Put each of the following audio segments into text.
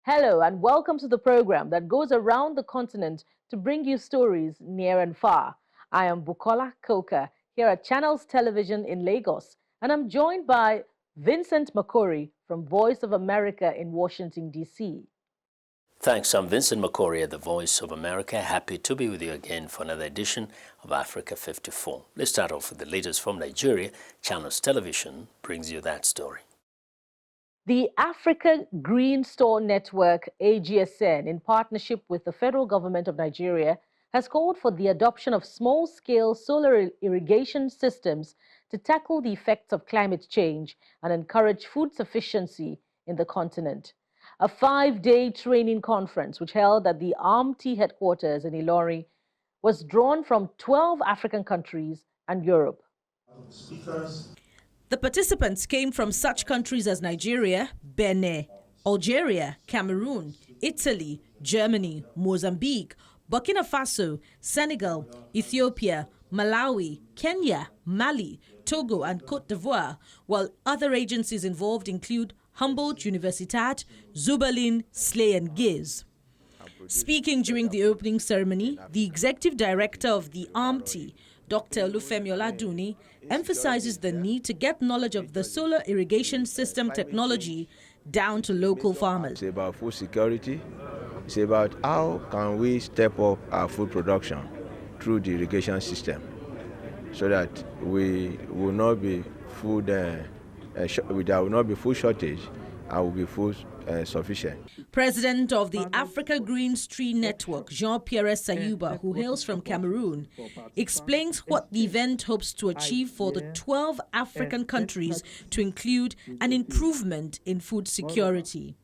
Hello and welcome to the program that goes around the continent to bring you stories near and far. I am Bukola Koka here at Channels Television in Lagos, and I'm joined by Vincent Makori from Voice of America in Washington, D.C. Thanks, I'm Vincent Makori at the Voice of America. Happy to be with you again for another edition of Africa 54. Let's start off with the latest from Nigeria. Channels Television brings you that story. The Africa Green Store Network, AGSN, in partnership with the federal government of Nigeria, has called for the adoption of small-scale solar irrigation systems to tackle the effects of climate change and encourage food sufficiency in the continent. A 5-day training conference, which held at the AMT headquarters in Ilorin, was drawn from 12 African countries and Europe. The participants came from such countries as Nigeria, Benin, Algeria, Cameroon, Italy, Germany, Mozambique, Burkina Faso, Senegal, Ethiopia, Malawi, Kenya, Mali, Togo and Cote d'Ivoire, while other agencies involved include Humboldt Universitat, Zuberlin, Slay and Giz. Speaking during the opening ceremony, the executive director of the AMT, Dr. Olufemi Oladuni, emphasizes the need to get knowledge of the solar irrigation system technology down to local farmers. It's about food security. It's about how can we step up our food production through the irrigation system so that we will not be food, there will not be food shortage and will be food sufficient. President of the Africa Green Street Network, Jean-Pierre Sayuba, who hails from Cameroon, explains what the event hopes to achieve for the 12 African countries to include an improvement in food security.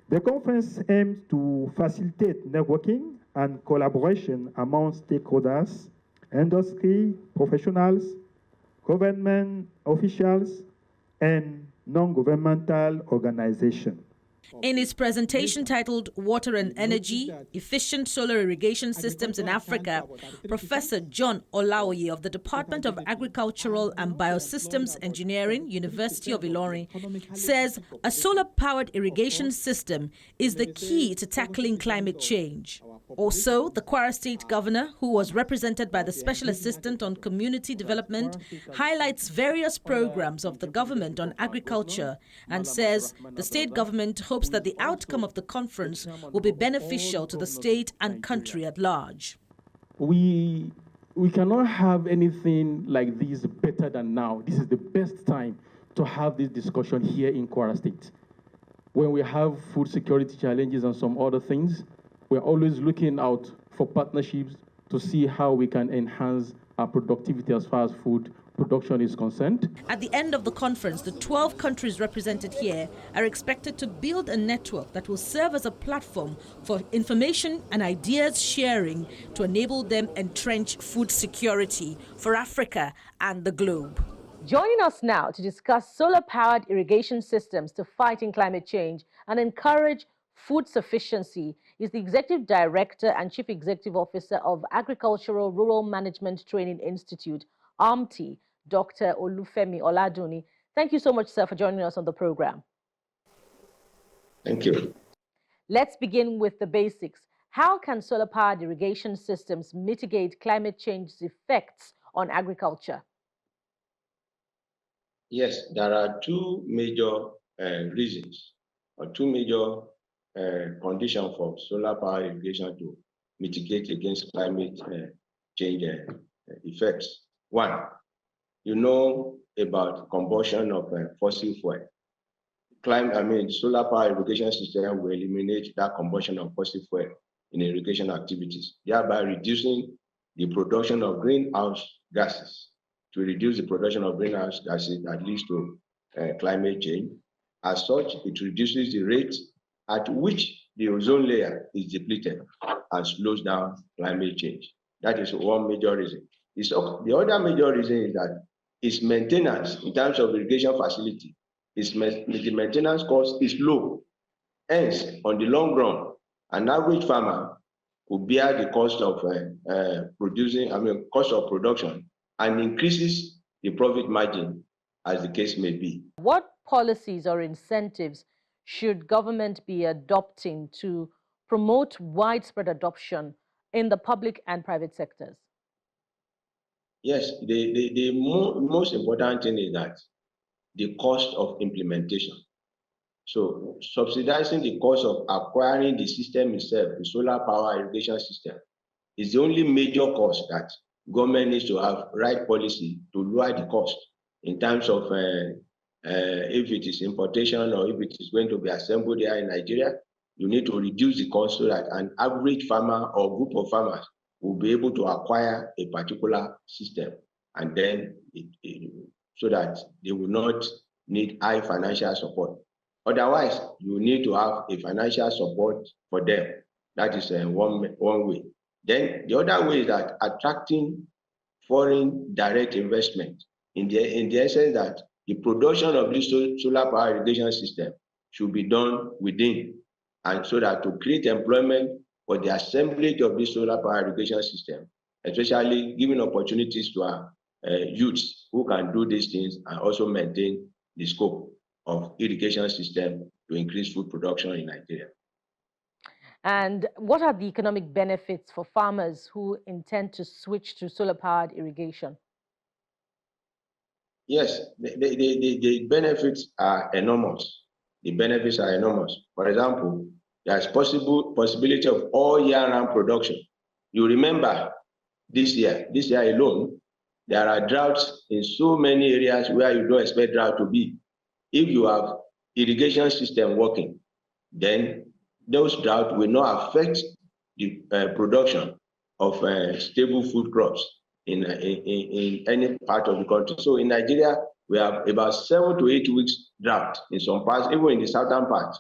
The conference aims to facilitate networking and collaboration among stakeholders, industry professionals, government officials, and non-governmental organizations. In his presentation titled Water and Energy, Efficient Solar Irrigation Systems in Africa, Professor John Olaoye of the Department of Agricultural and Biosystems Engineering, University of Ilorin, says a solar-powered irrigation system is the key to tackling climate change. Also, the Kwara State Governor, who was represented by the Special Assistant on Community Development, highlights various programs of the government on agriculture and says the state government hopes that the outcome of the conference will be beneficial to the state and country at large. We cannot have anything like this better than now. This is the best time to have this discussion here in Kwara State. When we have food security challenges and some other things, we're always looking out for partnerships to see how we can enhance our productivity as far as food production is concerned. At the end of the conference, the 12 countries represented here are expected to build a network that will serve as a platform for information and ideas sharing to enable them entrench food security for Africa and the globe. Joining us now to discuss solar-powered irrigation systems to fight climate change and encourage food sufficiency is the Executive Director and Chief Executive Officer of Agricultural Rural Management Training Institute, AMT, Dr. Olufemi Oladuni. Thank you so much, sir, for joining us on the program. Thank you. Let's begin with the basics. How can solar-powered irrigation systems mitigate climate change's effects on agriculture? Yes, there are two major reasons or two major conditions for solar power irrigation to mitigate against climate change effects. One, you know about combustion of fossil fuel. Solar power irrigation system will eliminate that combustion of fossil fuel in irrigation activities, thereby reducing the production of greenhouse gases. To reduce the production of greenhouse gases that leads to climate change. As such, it reduces the rate at which the ozone layer is depleted and slows down climate change. That is one major reason. The other major reason is that its maintenance in terms of irrigation facility, the maintenance cost is low. Hence, on the long run, an average farmer will bear the cost of cost of production and increases the profit margin as the case may be. What policies or incentives should government be adopting to promote widespread adoption in the public and private sectors? Yes, the most important thing is that the cost of implementation. So subsidizing the cost of acquiring the system itself, the solar power irrigation system, is the only major cost that government needs to have right policy to lower the cost in terms of if it is importation or if it is going to be assembled here in Nigeria. You need to reduce the cost so that an average farmer or group of farmers will be able to acquire a particular system, and then so that they will not need high financial support. Otherwise, you need to have a financial support for them. That is one way. Then the other way is that attracting foreign direct investment in the essence that the production of this solar power irrigation system should be done within, and so that to create employment for the assemblage of this solar power irrigation system, especially giving opportunities to our youths who can do these things and also maintain the scope of irrigation system to increase food production in Nigeria. And what are the economic benefits for farmers who intend to switch to solar-powered irrigation? Yes, the benefits are enormous. The benefits are enormous. For example, there's possibility of all year-round production. You remember this year alone, there are droughts in so many areas where you don't expect drought to be. If you have irrigation system working, then those droughts will not affect the production of stable food crops in any part of the country. So in Nigeria, we have about 7 to 8 weeks drought in some parts, even in the southern part,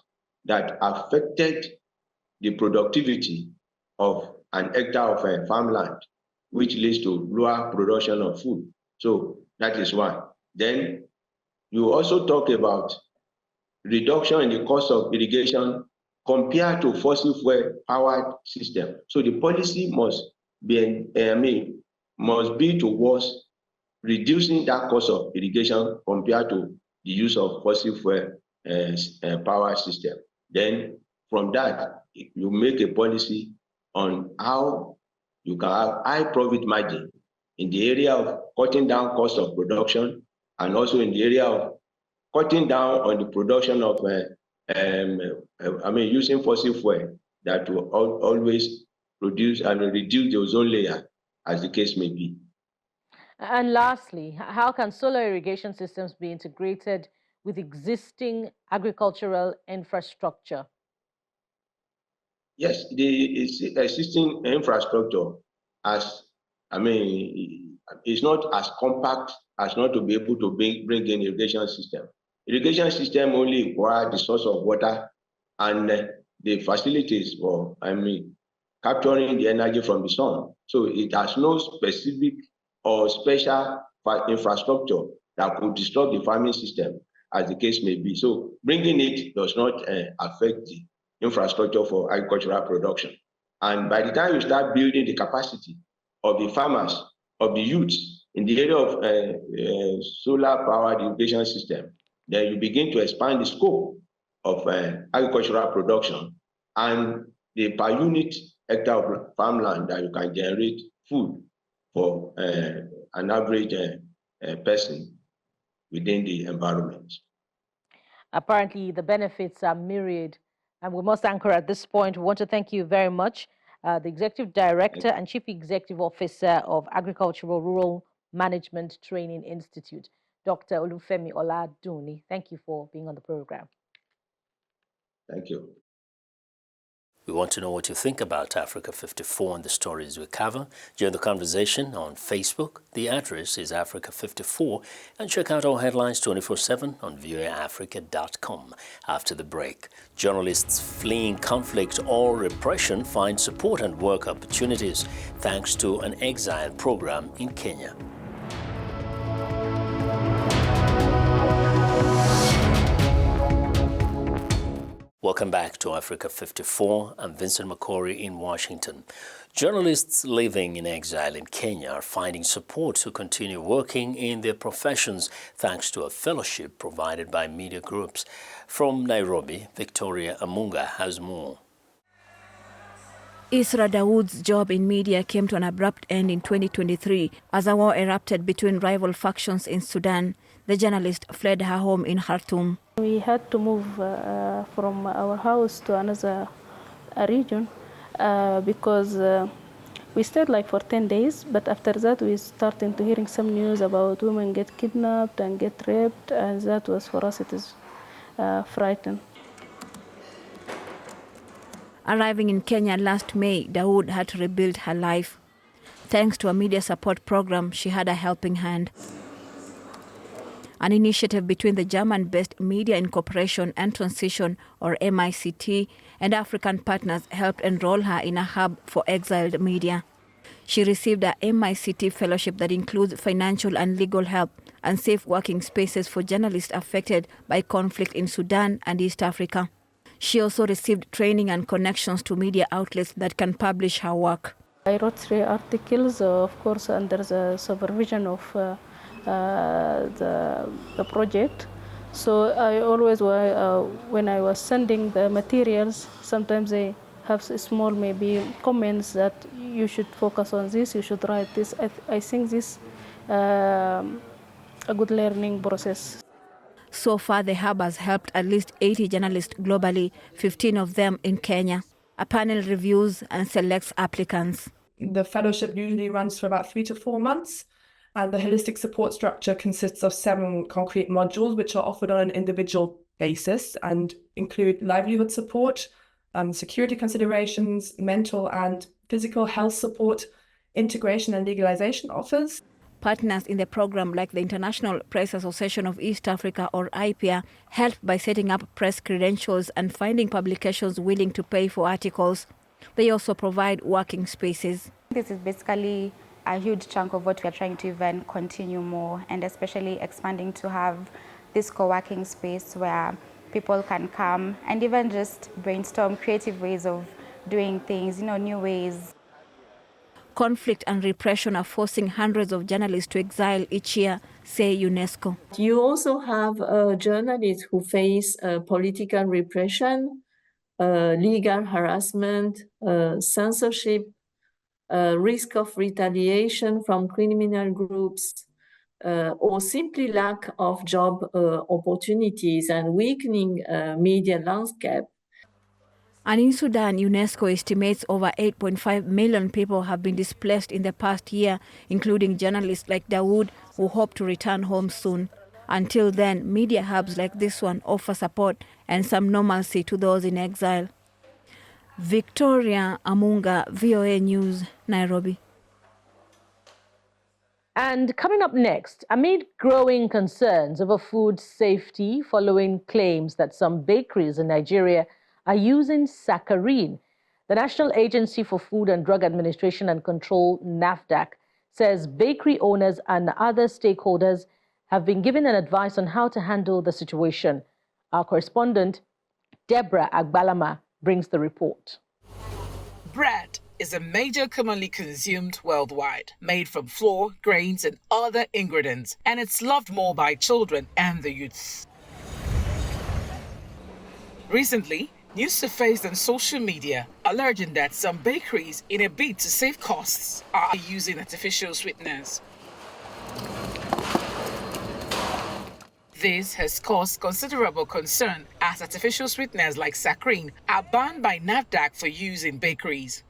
that affected the productivity of an hectare of farmland, which leads to lower production of food. So that is one. Then you also talk about reduction in the cost of irrigation compared to fossil fuel powered system. So the policy must be towards reducing that cost of irrigation compared to the use of fossil fuel power system. Then from that, you make a policy on how you can have high profit margin in the area of cutting down cost of production, and also in the area of cutting down on the production of using fossil fuel that will always produce and reduce the ozone layer, as the case may be. And lastly, how can solar irrigation systems be integrated with existing agricultural infrastructure? Yes, the existing infrastructure is not as compact as not to be able to bring in irrigation system. Irrigation system only require the source of water and the facilities for capturing the energy from the sun. So it has no specific or special infrastructure that could disturb the farming system, as the case may be. So bringing it does not affect the infrastructure for agricultural production. And by the time you start building the capacity of the farmers, of the youths in the area of solar powered irrigation system, then you begin to expand the scope of agricultural production and the per unit hectare of farmland that you can generate food for an average person within the environment. Apparently, the benefits are myriad, and we must anchor at this point. We want to thank you very much, the Executive Director and Chief Executive Officer of Agricultural Rural Management Training Institute, Dr. Olufemi Oladuni. Thank you for being on the program. Thank you. We want to know what you think about Africa 54 and the stories we cover. Join the conversation on Facebook. The address is Africa 54, and check out our headlines 24/7 on voaafrica.com. After the break, journalists fleeing conflict or repression find support and work opportunities thanks to an Exile program in Kenya. Welcome back to Africa 54. I'm Vincent Makori in Washington. Journalists living in exile in Kenya are finding support to continue working in their professions thanks to a fellowship provided by media groups. From Nairobi, Victoria Amunga has more. Isra Dawood's job in media came to an abrupt end in 2023 as a war erupted between rival factions in Sudan. The journalist fled her home in Khartoum. We had to move from our house to another region because we stayed like for 10 days, but after that we started to hearing some news about women get kidnapped and get raped, and that was for us, it is frightening. Arriving in Kenya last May, Dawood had to rebuild her life. Thanks to a media support program, she had a helping hand. An initiative between the German-based Media Incorporation and Transition, or MICT, and African partners helped enroll her in a hub for exiled media. She received a MICT fellowship that includes financial and legal help and safe working spaces for journalists affected by conflict in Sudan and East Africa. She also received training and connections to media outlets that can publish her work. I wrote 3 articles, of course, under the supervision of the project. So I always, when I was sending the materials, sometimes they have small maybe comments that you should focus on this, you should write this. I think this a good learning process. So far, the hub has helped at least 80 journalists globally, 15 of them in Kenya. A panel reviews and selects applicants. The fellowship usually runs for about 3 to 4 months, and the holistic support structure consists of 7 concrete modules which are offered on an individual basis and include livelihood support, security considerations, mental and physical health support, integration and legalization offers. Partners in the program, like the International Press Association of East Africa, or IPA, help by setting up press credentials and finding publications willing to pay for articles. They also provide working spaces. This is basically a huge chunk of what we are trying to even continue more, and especially expanding to have this co-working space where people can come and even just brainstorm creative ways of doing things, new ways. Conflict and repression are forcing hundreds of journalists to exile each year, say UNESCO. You also have journalists who face political repression, legal harassment, censorship, risk of retaliation from criminal groups, or simply lack of job opportunities and weakening media landscape. And in Sudan, UNESCO estimates over 8.5 million people have been displaced in the past year, including journalists like Dawood, who hope to return home soon. Until then, media hubs like this one offer support and some normalcy to those in exile. Victoria Amunga, VOA News, Nairobi. And coming up next, amid growing concerns over food safety following claims that some bakeries in Nigeria are using saccharin, the National Agency for Food and Drug Administration and Control, NAFDAC, says bakery owners and other stakeholders have been given an advice on how to handle the situation. Our correspondent, Deborah Agbalama, brings the report. Bread is a major commonly consumed worldwide, made from flour, grains, and other ingredients, and it's loved more by children and the youths. Recently, news surfaced on social media alleging that some bakeries, in a bid to save costs, are using artificial sweeteners. This has caused considerable concern as artificial sweeteners like saccharin are banned by NAFDAC for use in bakeries.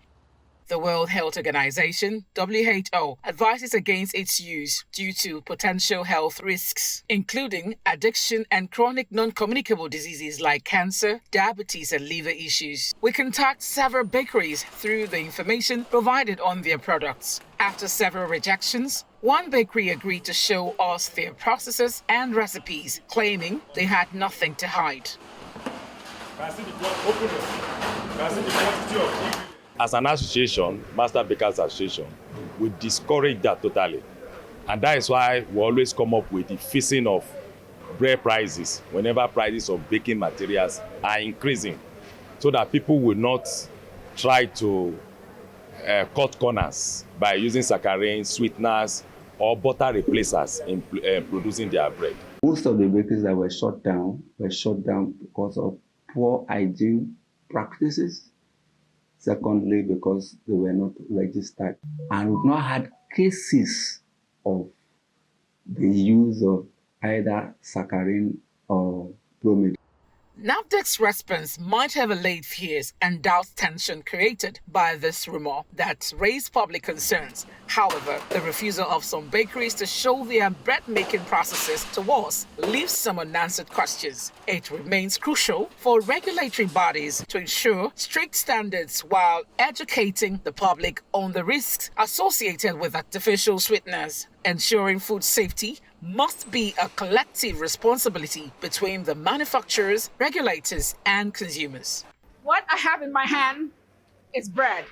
The World Health Organization, WHO, advises against its use due to potential health risks, including addiction and chronic non-communicable diseases like cancer, diabetes, and liver issues. We contact several bakeries through the information provided on their products. After several rejections, one bakery agreed to show us their processes and recipes, claiming they had nothing to hide. As an association, Master Bakers Association, we discourage that totally. And that is why we always come up with the fixing of bread prices whenever prices of baking materials are increasing, so that people will not try to cut corners by using saccharin, sweeteners, or butter replacers in producing their bread. Most of the bakeries that were shut down because of poor hygiene practices. Secondly, because they were not registered. And we've not had cases of the use of either saccharin or bromide. NAFDAC's response might have allayed fears and doubt tension created by this rumor that raised public concerns. However, the refusal of some bakeries to show their bread-making processes to us leaves some unanswered questions. It remains crucial for regulatory bodies to ensure strict standards while educating the public on the risks associated with artificial sweeteners. Ensuring food safety must be a collective responsibility between the manufacturers, regulators, and consumers. What I have in my hand is bread.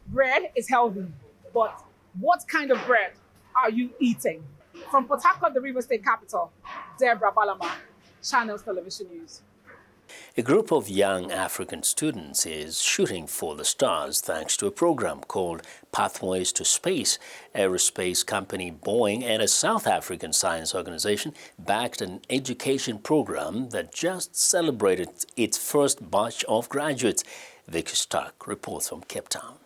Bread is healthy, but what kind of bread are you eating? From Port Harcourt, the River State capital, Deborah Balama, Channels Television News. A group of young African students is shooting for the stars thanks to a program called Pathways to Space. Aerospace company Boeing and a South African science organization backed an education program that just celebrated its first batch of graduates. Vicky Stark reports from Cape Town.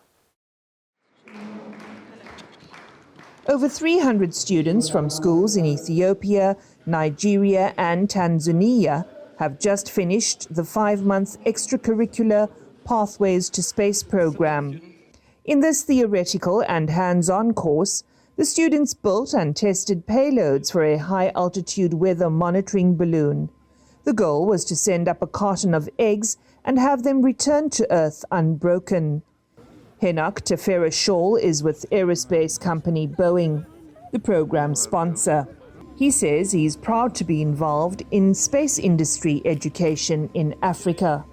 Over 300 students from schools in Ethiopia, Nigeria and Tanzania have just finished the 5-month extracurricular Pathways to Space program. In this theoretical and hands-on course, the students built and tested payloads for a high-altitude weather monitoring balloon. The goal was to send up a carton of eggs and have them returned to Earth unbroken. Henok Tefera Shawl is with aerospace company Boeing, the program's sponsor. He says he's proud to be involved in space industry education in Africa.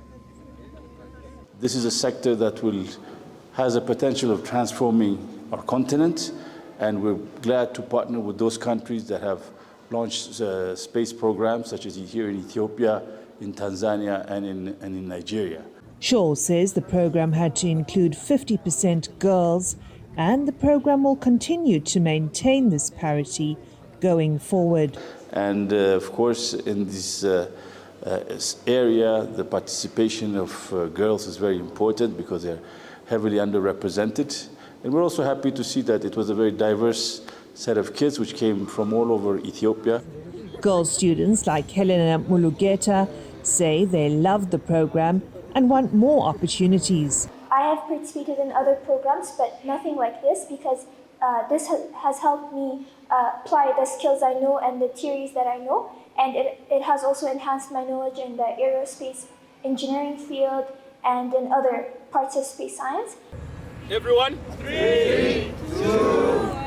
This is a sector that has a potential of transforming our continent, and we're glad to partner with those countries that have launched space programs, such as here in Ethiopia, in Tanzania, and in Nigeria. Shaw says the program had to include 50% girls, and the program will continue to maintain this parity going forward. And of course, in this area, the participation of girls is very important because they're heavily underrepresented. And we're also happy to see that it was a very diverse set of kids which came from all over Ethiopia. Girl students like Helena Mulugeta say they loved the program and want more opportunities. I have participated in other programs, but nothing like this because this has helped me apply the skills I know and the theories that I know, and it has also enhanced my knowledge in the aerospace engineering field and in other parts of space science. Everyone, 3, 2,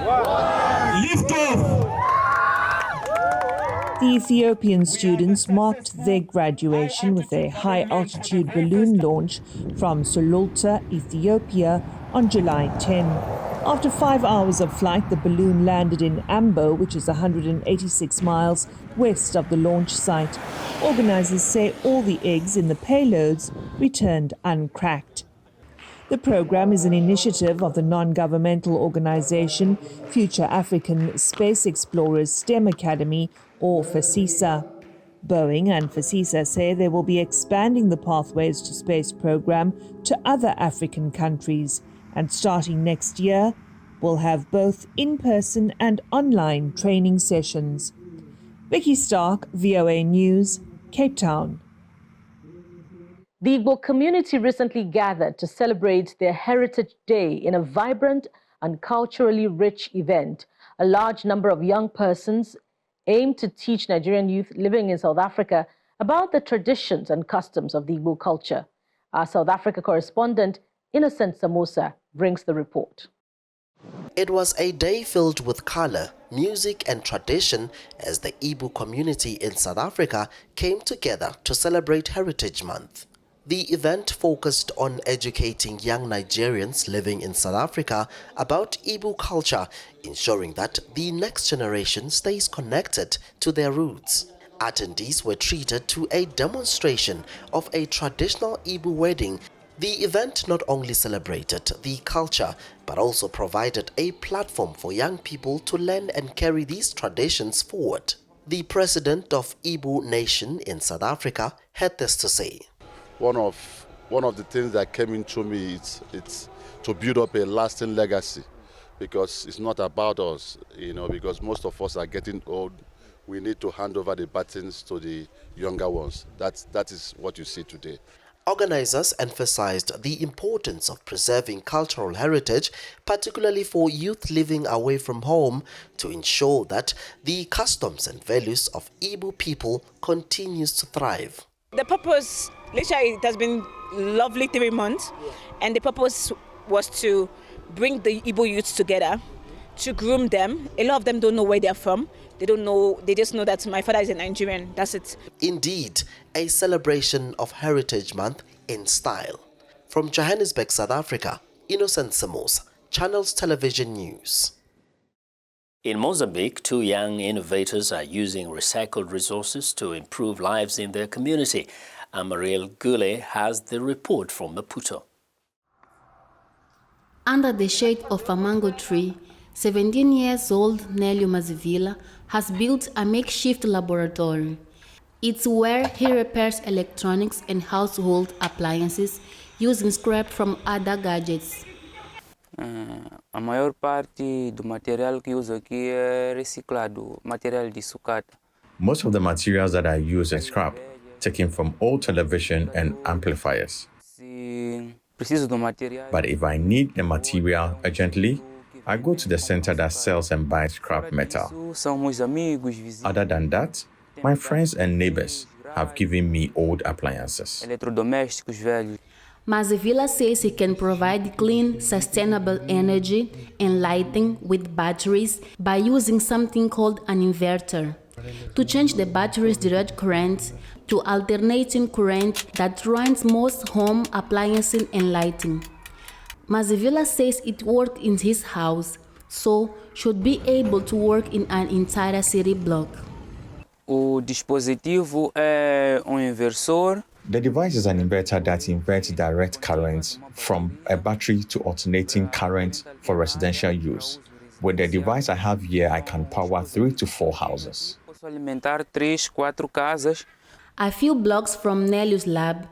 1. Lift off! The Ethiopian students marked their graduation with a high-altitude balloon launch from Sululta, Ethiopia on July 10. After 5 hours of flight, the balloon landed in Ambo, which is 186 miles west of the launch site. Organizers say all the eggs in the payloads returned uncracked. The program is an initiative of the non-governmental organization Future African Space Explorers STEM Academy, or FASISA. Boeing and FASISA say they will be expanding the Pathways to Space program to other African countries, and starting next year, will have both in-person and online training sessions. Vicky Stark, VOA News, Cape Town. The Igbo community recently gathered to celebrate their Heritage Day in a vibrant and culturally rich event. A large number of young persons aimed to teach Nigerian youth living in South Africa about the traditions and customs of the Igbo culture. Our South Africa correspondent, Innocent Samosa, brings the report. It was a day filled with color, music and tradition as the Igbo community in South Africa came together to celebrate Heritage Month. The event focused on educating young Nigerians living in South Africa about Igbo culture, ensuring that the next generation stays connected to their roots. Attendees were treated to a demonstration of a traditional Igbo wedding The event not only celebrated the culture, but also provided a platform for young people to learn and carry these traditions forward. The president of Igbo Nation in South Africa had this to say. One of the things that came into me it's to build up a lasting legacy, because it's not about us, because most of us are getting old. We need to hand over the batons to the younger ones. That is what you see today. Organizers emphasized the importance of preserving cultural heritage, particularly for youth living away from home, to ensure that the customs and values of Igbo people continues to thrive. The purpose, literally, it has been lovely 3 months, and the purpose was to bring the Igbo youths together, to groom them. A lot of them don't know where they're from. They don't know, they just know that my father is a Nigerian, that's it. Indeed, a celebration of Heritage Month in style. From Johannesburg, South Africa, Innocent Samos, Channels Television News. In Mozambique, 2 young innovators are using recycled resources to improve lives in their community. Amariel Gule has the report from Maputo. Under the shade of a mango tree, 17 years old Nélio Mazivila has built a makeshift laboratory. It's where he repairs electronics and household appliances using scrap from other gadgets. A maior parte do material que uso aqui é reciclado, material de sucata. Most of the materials that I use are scrap, taken from old television and amplifiers. But if I need the material urgently, I go to the center that sells and buys scrap metal. Other than that, my friends and neighbors have given me old appliances. Mazivila says he can provide clean, sustainable energy and lighting with batteries by using something called an inverter. To change the battery's direct current to alternating current that runs most home appliances and lighting. Mazivila says it worked in his house, so should be able to work in an entire city block. O dispositivo é inversor. The device is an inverter that inverts direct current from a battery to alternating current for residential use. With the device I have here, I can power 3 to 4 houses. Alimentar 3-4 casas. A few blocks from Nélio's lab,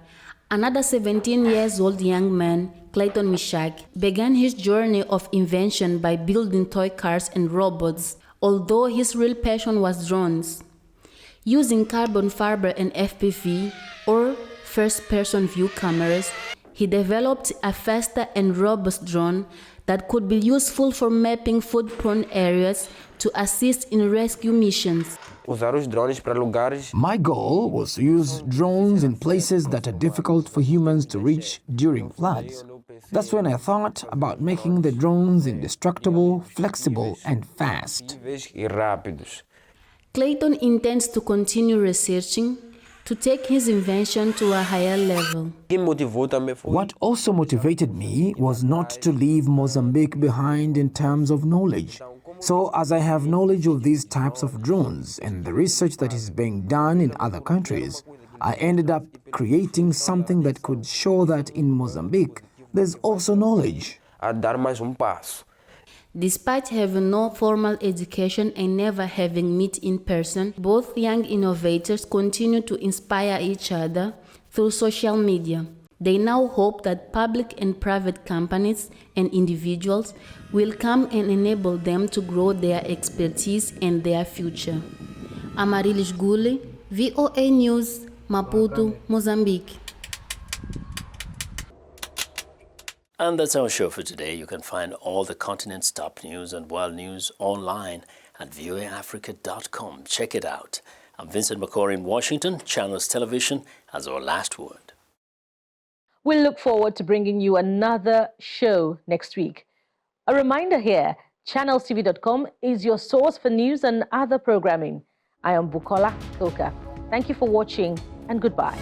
another 17-year-old young man, Clayton Mishak, began his journey of invention by building toy cars and robots, although his real passion was drones. Using carbon fiber and FPV, or first-person view cameras, he developed a faster and robust drone that could be useful for mapping food-prone areas to assist in rescue missions. My goal was to use drones in places that are difficult for humans to reach during floods. That's when I thought about making the drones indestructible, flexible, and fast. Clayton intends to continue researching to take his invention to a higher level. What also motivated me was not to leave Mozambique behind in terms of knowledge. So as I have knowledge of these types of drones and the research that is being done in other countries, I ended up creating something that could show that in Mozambique there's also knowledge. Despite having no formal education and never having met in person, both young innovators continue to inspire each other through social media. They now hope that public and private companies and individuals will come and enable them to grow their expertise and their future. Amarilis Gule, VOA News, Maputo, Mozambique. And that's our show for today. You can find all the continent's top news and world news online at voaafrica.com. Check it out. I'm Vincent McCory in Washington. Channels Television has our last word. We'll look forward to bringing you another show next week. A reminder here, channelstv.com is your source for news and other programming. I am Bukola Koka. Thank you for watching and goodbye.